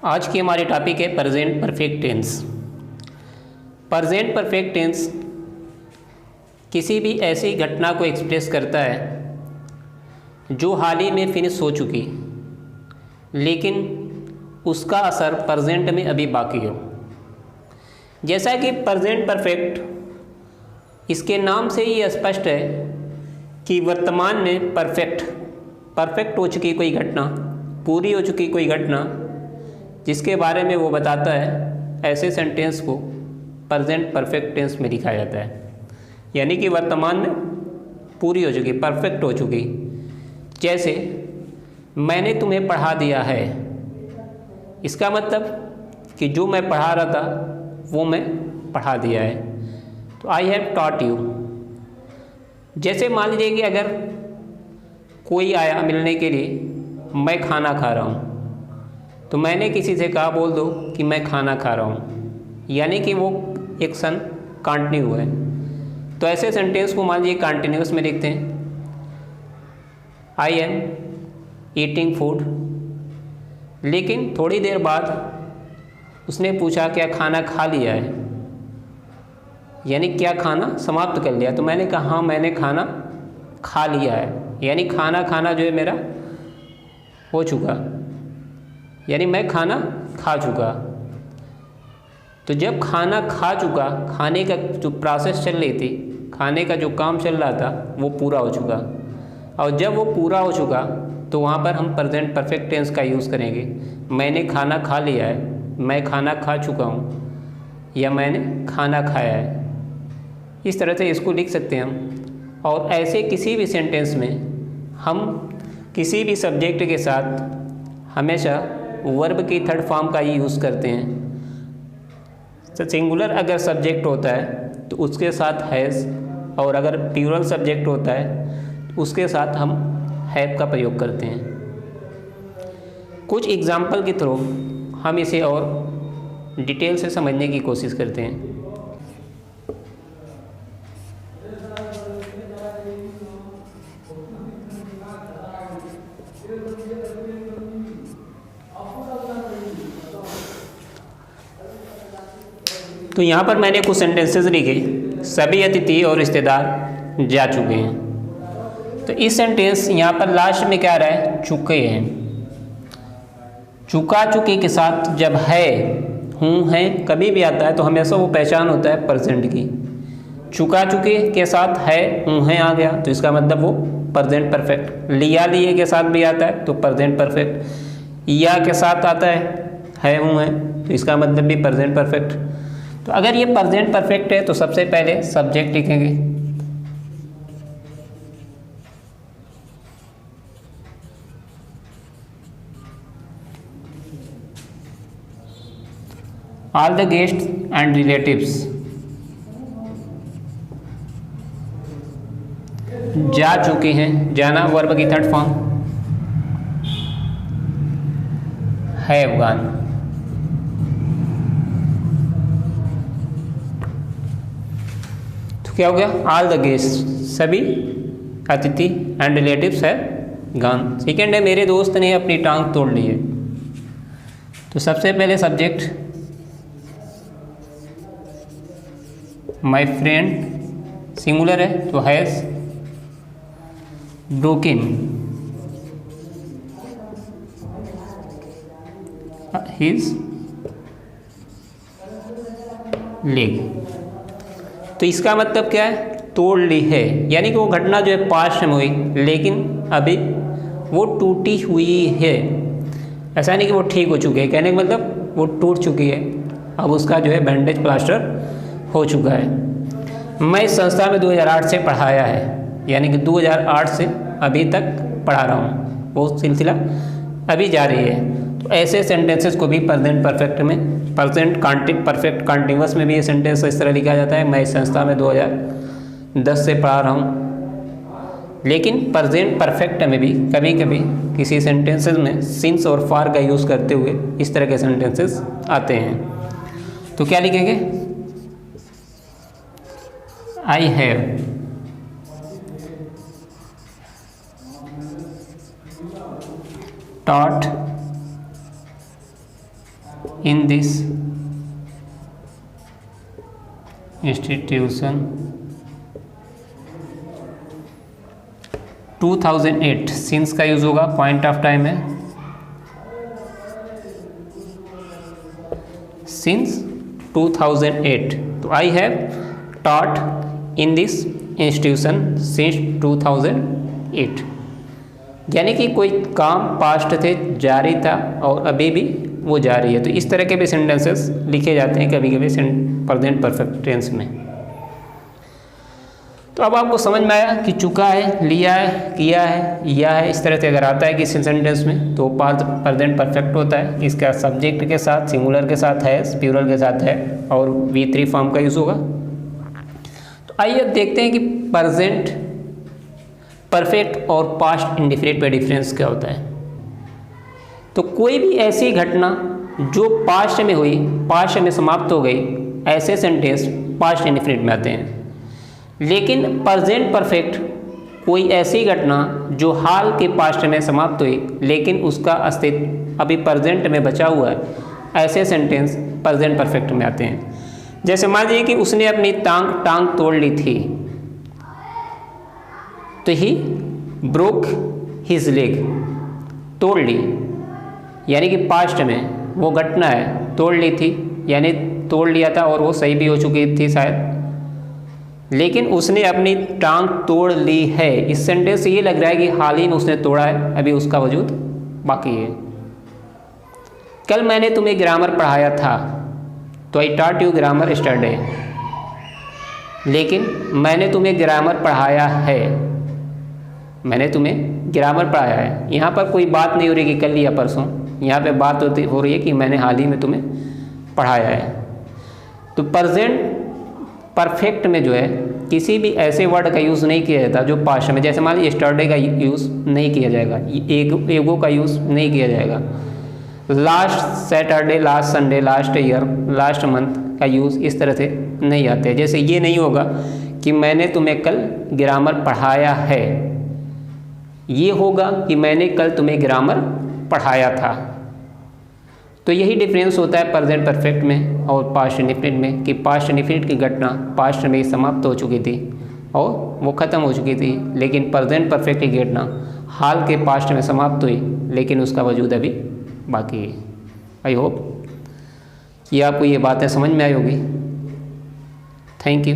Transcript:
आज की हमारी टॉपिक है present perfect tense. Present perfect tense किसी भी ऐसी घटना को एक्सप्रेस करता है जो हाल ही में फिनिश हो चुकी लेकिन उसका असर प्रेजेंट में अभी बाकी हो। जैसा कि प्रेजेंट परफेक्ट इसके नाम से ही स्पष्ट है कि वर्तमान में परफेक्ट हो चुकी कोई घटना, पूरी हो चुकी कोई घटना जिसके बारे में वो बताता है, ऐसे सेंटेंस को प्रेजेंट परफेक्ट टेंस में लिखा जाता है। यानी कि वर्तमान में पूरी हो चुकी, परफेक्ट हो चुकी। जैसे मैंने तुम्हें पढ़ा दिया है, इसका मतलब कि जो मैं पढ़ा रहा था वो मैं पढ़ा दिया है। तो आई हैव टॉट यू। जैसे मान लीजिए कि अगर कोई आया मिलने के लिए, मैं खाना खा रहा हूँ, तो मैंने किसी से कहा बोल दो कि मैं खाना खा रहा हूँ, यानी कि वो एक्शन कंटिन्यू है। तो ऐसे सेंटेंस को मान लीजिए कंटिन्यूअस में लिखते हैं। I am eating food. लेकिन थोड़ी देर बाद उसने पूछा क्या खाना खा लिया है, यानी क्या खाना समाप्त कर लिया। तो मैंने कहा हाँ मैंने खाना खा लिया है, यानी खाना खाना जो है मेरा हो चुका, यानी मैं खाना खा चुका। तो जब खाना खा चुका, खाने का जो प्रोसेस चल रही थी, खाने का जो काम चल रहा था वो पूरा हो चुका। और जब वो पूरा हो चुका तो वहाँ पर हम प्रेजेंट परफेक्ट टेंस का यूज़ करेंगे। मैंने खाना खा लिया है, मैं खाना खा चुका हूँ, या मैंने खाना खाया है। इस तरह से इसको लिख सकते हैं हम। और ऐसे किसी भी सेंटेंस में हम किसी भी सब्जेक्ट के साथ हमेशा वर्ब की थर्ड फॉर्म का ही यूज़ करते हैं। तो सिंगुलर अगर सब्जेक्ट होता है तो उसके साथ हैज़, और अगर प्लूरल सब्जेक्ट होता है तो उसके साथ हम हैव का प्रयोग करते हैं। कुछ एग्जाम्पल के थ्रू हम इसे और डिटेल से समझने की कोशिश करते हैं। तो यहाँ पर मैंने कुछ सेंटेंसेस लिखे। सभी अतिथि और रिश्तेदार जा चुके हैं। तो इस सेंटेंस यहाँ पर लास्ट में क्या रहा है, चुके हैं। चुका चुके के साथ जब है, हूँ, हैं कभी भी आता है तो हमेशा वो पहचान होता है प्रेजेंट की। चुका चुके के साथ है, हूँ, हैं आ गया तो इसका मतलब वो प्रेजेंट परफेक्ट। लिया लिए के साथ भी आता है तो प्रेजेंट परफेक्ट। या के साथ आता है, हूँ, हैं तो इसका मतलब भी प्रेजेंट परफेक्ट। तो अगर ये प्रेजेंट परफेक्ट है तो सबसे पहले सब्जेक्ट लिखेंगे। All the guests and relatives जा चुके हैं, जाना वर्ब की थर्ड फॉर्म, हैव गॉन। क्या हो गया, ऑल द गेस्ट सभी अतिथि एंड रिलेटिव्स है गॉन। सेकेंड है मेरे दोस्त ने अपनी टांग तोड़ ली है। तो सबसे पहले सब्जेक्ट माय फ्रेंड सिंगुलर है तो हैज ब्रोकन हिज लेग। तो इसका मतलब क्या है, तोड़ ली है, यानी कि वो घटना जो है पास्ट में हुई लेकिन अभी वो टूटी हुई है। ऐसा नहीं कि वो ठीक हो चुकी है, कहने का मतलब वो टूट चुकी है, अब उसका जो है बैंडेज प्लास्टर हो चुका है। मैं इस संस्था में 2008 से पढ़ाया है, यानी कि 2008 से अभी तक पढ़ा रहा हूँ, वो सिलसिला अभी जारी है। तो ऐसे सेंटेंसेस को भी प्रेजेंट परफेक्ट में, प्रेजेंट परफेक्ट कॉन्टिन्यूअस में भी ये सेंटेंस इस तरह लिखा जाता है, मैं इस संस्था में 2010 से पढ़ा रहा हूँ। लेकिन प्रेजेंट परफेक्ट में भी कभी कभी किसी सेंटेंसेस में सिंस और फार का यूज़ करते हुए इस तरह के सेंटेंसेस आते हैं। तो क्या लिखेंगे, I have taught in this institution 2008 since का यूज होगा, पॉइंट ऑफ टाइम है सिंस 2008। तो I have taught in this institution since 2008, यानी कि कोई काम पास्ट थे जारी था और अभी भी वो जारी है। तो इस तरह के भी सेंटेंसेस लिखे जाते हैं कभी कभी प्रेजेंट परफेक्ट टेंस में। तो अब आपको समझ में आया कि चुका है, लिया है, किया है, या है, इस तरह से अगर आता है किसी सेंटेंस में तो प्रेजेंट परफेक्ट होता है। इसका सब्जेक्ट के साथ, सिंगुलर के साथ है, प्लूरल के साथ है और V3 फॉर्म का यूज़ होगा। तो आइए अब देखते हैं कि प्रेजेंट परफेक्ट और पास्ट इंडेफिनिट पे डिफरेंस क्या होता है। तो कोई भी ऐसी घटना जो पास्ट में हुई, पास्ट में समाप्त हो गई, ऐसे सेंटेंस पास्ट इंडेफिनिट में आते हैं। लेकिन प्रेजेंट परफेक्ट कोई ऐसी घटना जो हाल के पास्ट में समाप्त हुई लेकिन उसका अस्तित्व अभी प्रेजेंट में बचा हुआ है, ऐसे सेंटेंस प्रेजेंट परफेक्ट में आते हैं। जैसे मान लीजिए कि उसने अपनी टांग तोड़ ली थी, तो ही ब्रोक हिज लेग, तोड़ ली, यानी कि पास्ट में वो घटना है, तोड़ ली थी, यानी तोड़ लिया था और वो सही भी हो चुकी थी शायद, लेकिन उसने अपनी टांग तोड़ ली है। इस सेंटेंस से ये लग रहा है कि हाल ही में उसने तोड़ा है, अभी उसका वजूद बाकी है। कल मैंने तुम्हें ग्रामर पढ़ाया था, तो I taught you grammar yesterday, लेकिन मैंने तुम्हें ग्रामर पढ़ाया है, मैंने तुम्हें ग्रामर पढ़ाया है। यहाँ पर कोई बात नहीं हो रही कि कल या परसों, यहाँ पे बात हो रही है कि मैंने हाल ही में तुम्हें पढ़ाया है। तो प्रेजेंट परफेक्ट में जो है किसी भी ऐसे वर्ड का यूज़ नहीं किया जाता जो पास्ट में, जैसे मान लीजिए यस्टरडे का यूज़ नहीं किया जाएगा, एगो का यूज़ नहीं किया जाएगा, last Saturday, last Sunday, last year, last month का यूज़ इस तरह से नहीं आते। जैसे ये नहीं होगा कि मैंने तुम्हें कल ग्रामर पढ़ाया है, ये होगा कि मैंने कल तुम्हें ग्रामर पढ़ाया था। तो यही डिफरेंस होता है प्रेजेंट परफेक्ट में और पास्ट इंडेफिनिट में, कि पास्ट इंडेफिनिट की घटना पास्ट में समाप्त हो चुकी थी और वो ख़त्म हो चुकी थी, लेकिन प्रेजेंट परफेक्ट की घटना हाल के पास्ट में समाप्त हुई लेकिन उसका वजूद अभी बाकी है। आई होप कि आपको ये बातें समझ में आई होगी। Thank you.